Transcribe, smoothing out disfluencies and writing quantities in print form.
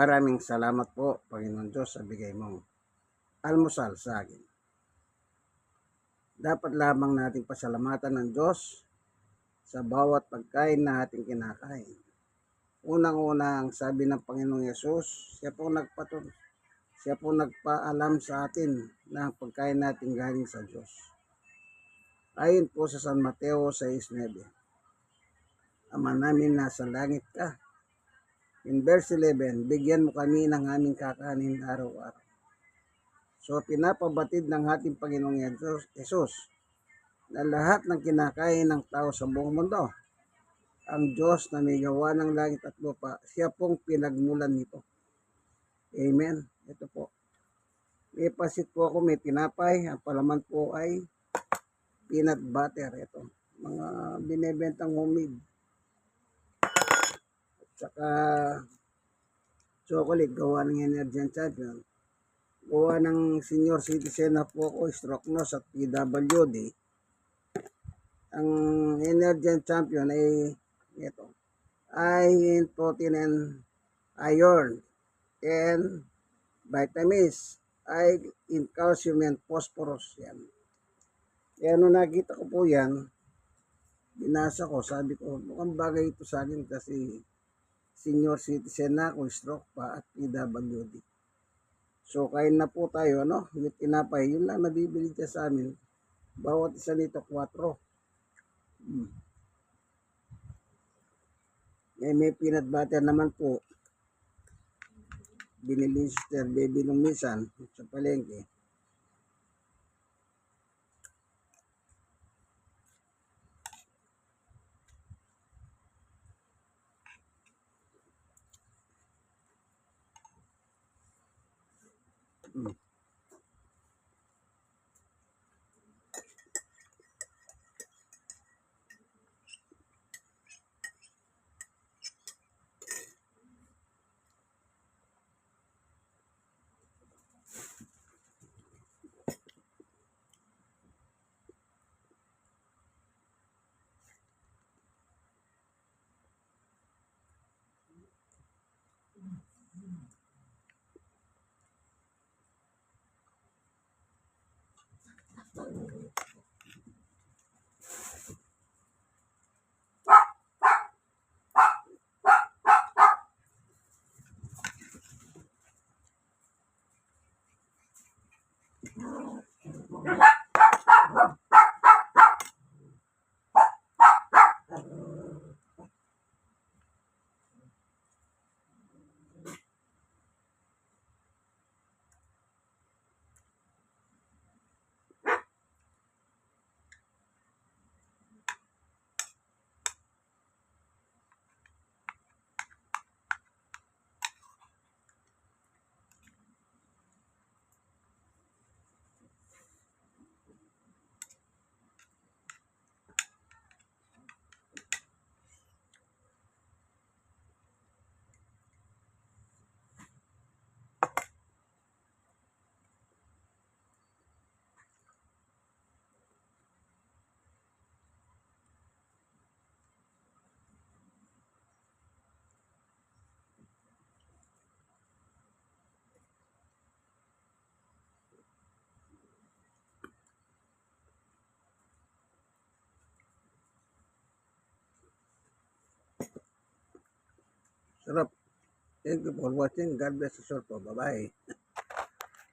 Maraming salamat po, Panginoon Diyos, sa bigay mong almusal sa akin. Dapat lamang nating pasalamatan ng Diyos sa bawat pagkain na ating kinakain. Unang-una, ang sabi ng Panginoong Yesus, siya po nagpaalam sa atin na ang pagkain natin galing sa Diyos. Ayon po sa San Mateo 6:9, Ama namin nasa langit ka. In verse 11, bigyan mo kami ng aming kakanin araw-araw. So, pinapabatid ng ating Panginoong Yesus na lahat ng kinakain ng tao sa buong mundo, ang Diyos na may gawa ng langit at lupa, siya pong pinagmulan nito. Amen. Ito po. May pasit po ako, may tinapay. Ang palaman po ay peanut butter. Ito. Mga binebentang homemade. At saka chocolate, gawa ng Energy Champion. Gawa ng senior citizen na po ako, stroke nurse at PWD. Ang Energy Champion ay ito. High in protein and iron and vitamins, high in calcium and phosphorus. Yan. Kaya nung nakita ko po yan, binasa ko, sabi ko, mukhang bagay ito sa akin kasi senior citizen na ako, stroke pa at PWD. So, kain na po tayo, no? Yung tinapay, yun lang nabibili siya sa amin. Bawat isa nito, 4. May peanut butter naman po. Binili si Sister Baby nung minsan sa palengke. Sarap. Thank you for watching. God bless us all po. Bye-bye.